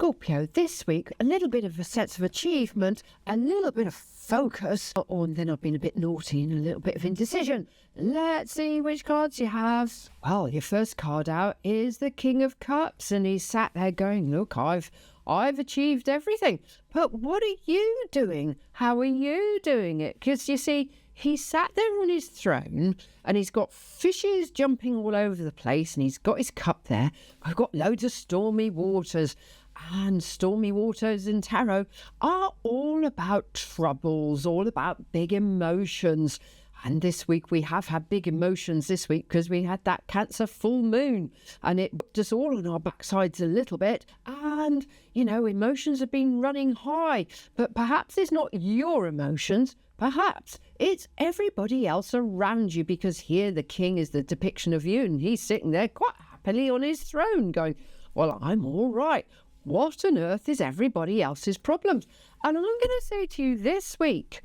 Scorpio, this week, a little bit of a sense of achievement, a little bit of focus, and then I've been a bit naughty and a little bit of indecision. Let's see which cards you have. Well, your first card out is the King of Cups, and he's sat there going, look, I've achieved everything. But what are you doing? How are you doing it? Because you see, he sat there on his throne and he's got fishes jumping all over the place and he's got his cup there. I've got loads of stormy waters, and stormy waters in tarot are all about troubles, all about big emotions. And this week we have had big emotions this week because we had that Cancer full moon and it put us all on our backsides a little bit. And, you know, emotions have been running high, but perhaps it's not your emotions. Perhaps it's everybody else around you, because here the king is the depiction of you and he's sitting there quite happily on his throne going, well, I'm all right. What on earth is everybody else's problems? And I'm going to say to you this week,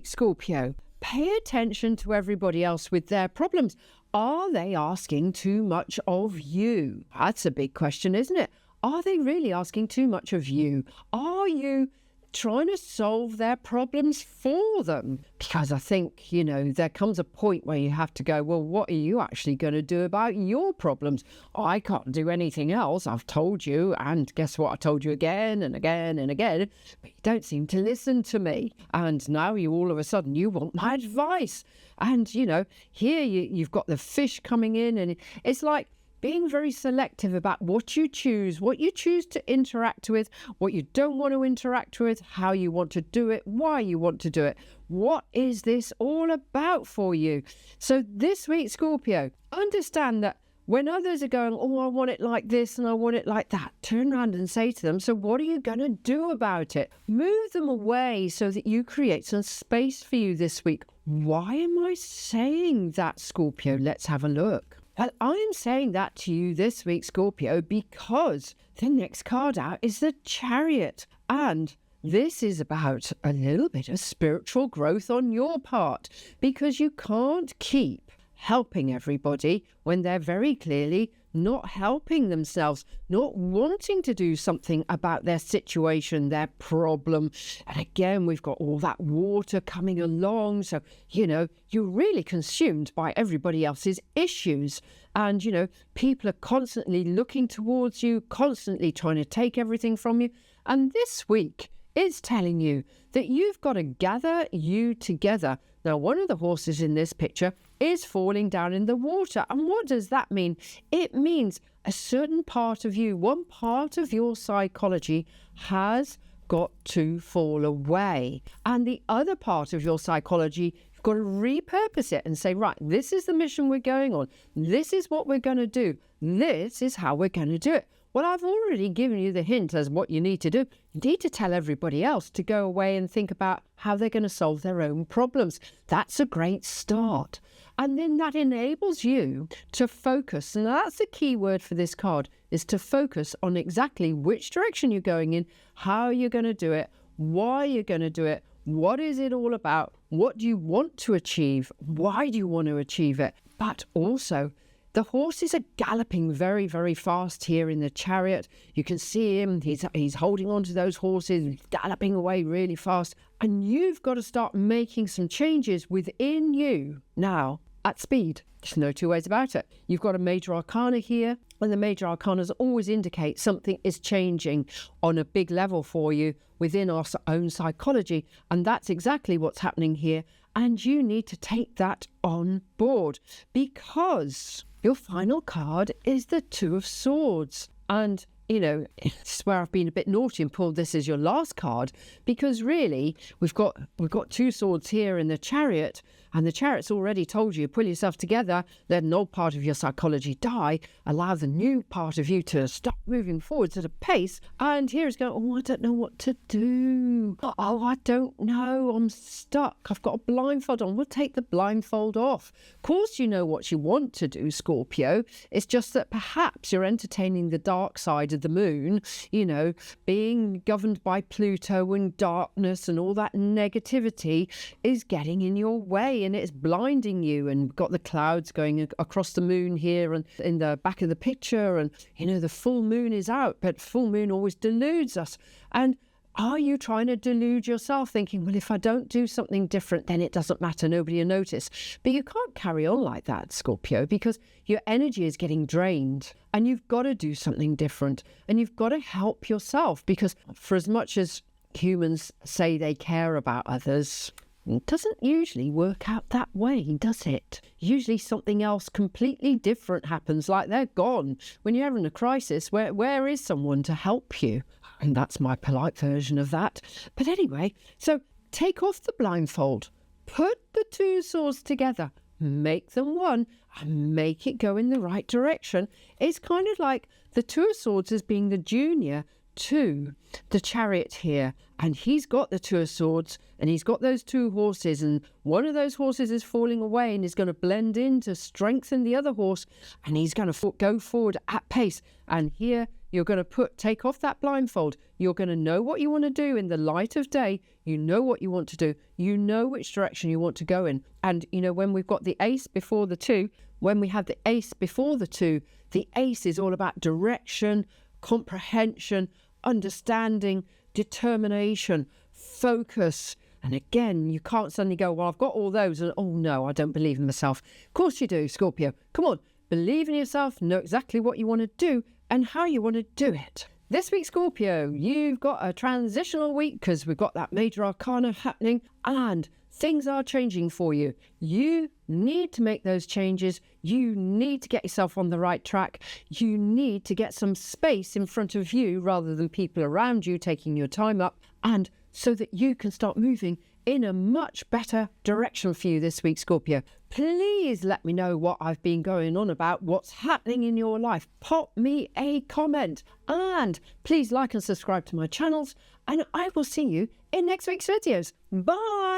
Scorpio, pay attention to everybody else with their problems. Are they asking too much of you? That's a big question, isn't it? Are they really asking too much of you? Are you trying to solve their problems for them? Because I think, you know, there comes a point where you have to go, well, what are you actually going to do about your problems? I can't do anything else. I've told you, and guess what? I told you again and again and again, but you don't seem to listen to me. And now you all of a sudden, you want my advice. And, you know, here you've got the fish coming in, and it's like being very selective about what you choose to interact with, what you don't want to interact with, how you want to do it, why you want to do it. What is this all about for you? So this week, Scorpio, understand that when others are going, oh, I want it like this and I want it like that, turn around and say to them, so what are you going to do about it? Move them away so that you create some space for you this week. Why am I saying that, Scorpio? Let's have a look. Well, I'm saying that to you this week, Scorpio, because the next card out is the Chariot. And this is about a little bit of spiritual growth on your part, because you can't keep helping everybody when they're very clearly not helping themselves, not wanting to do something about their situation, their problem. And again, we've got all that water coming along. So, you know, you're really consumed by everybody else's issues. And, you know, people are constantly looking towards you, constantly trying to take everything from you. And this week, it's telling you that you've got to gather you together. Now, one of the horses in this picture is falling down in the water. And what does that mean? It means a certain part of you, one part of your psychology has got to fall away. And the other part of your psychology, you've got to repurpose it and say, right, this is the mission we're going on. This is what we're going to do. This is how we're going to do it. Well, I've already given you the hint as what you need to do. You need to tell everybody else to go away and think about how they're going to solve their own problems. That's a great start. And then that enables you to focus. And that's the key word for this card, is to focus on exactly which direction you're going in, how you're going to do it, why you're going to do it, what is it all about, what do you want to achieve, why do you want to achieve it. But also, the horses are galloping very, very fast here in the Chariot. You can see him. He's holding on to those horses, he's galloping away really fast. And you've got to start making some changes within you now at speed. There's no two ways about it. You've got a major arcana here, and the major arcanas always indicate something is changing on a big level for you within our own psychology. And that's exactly what's happening here. And you need to take that on board, because your final card is the Two of Swords. And, you know, this is where I've been a bit naughty and pulled this as your last card, because really we've got two swords here in the Chariot, and the Chariot's already told you, pull yourself together, let an old part of your psychology die, allow the new part of you to stop moving forwards at a pace. And here it's going, oh, I don't know what to do. Oh, I don't know. I'm stuck. I've got a blindfold on. We'll take the blindfold off. Of course, you know what you want to do, Scorpio. It's just that perhaps you're entertaining the dark side of the moon, you know, being governed by Pluto and darkness and all that negativity is getting in your way. and it's blinding you, and got the clouds going across the moon here and in the back of the picture, and the full moon is out, but full moon always deludes us. And are you trying to delude yourself thinking, well, if I don't do something different, then it doesn't matter, nobody will notice? But you can't carry on like that, Scorpio, because your energy is getting drained and you've got to do something different, and you've got to help yourself, because for as much as humans say they care about others, it doesn't usually work out that way, does it? Usually something else completely different happens, like they're gone. When you're having a crisis, where is someone to help you? And that's my polite version of that. But anyway, so take off the blindfold, put the two swords together, make them one, and make it go in the right direction. It's kind of like the Two of Swords as being the junior to the Chariot here, and he's got the Two of Swords and he's got those two horses, and one of those horses is falling away and is going to blend in to strengthen the other horse, and he's going to go forward at pace. And here you're going to take off that blindfold. You're going to know what you want to do in the light of day. You know what you want to do. You know which direction you want to go in. And when we've got the ace before the two, when we have the ace before the two, the ace is all about direction, comprehension, understanding, determination, focus. And again, you can't suddenly go, well, I've got all those, and oh no, I don't believe in myself. Of course you do, Scorpio. Come on, believe in yourself, know exactly what you want to do and how you want to do it. This week, Scorpio, you've got a transitional week because we've got that major arcana happening and things are changing for you. You need to make those changes. You need to get yourself on the right track. You need to get some space in front of you rather than people around you taking your time up, and so that you can start moving in a much better direction for you this week, Scorpio. Please let me know what I've been going on about, what's happening in your life. Pop me a comment, and please like and subscribe to my channels, and I will see you in next week's videos. Bye!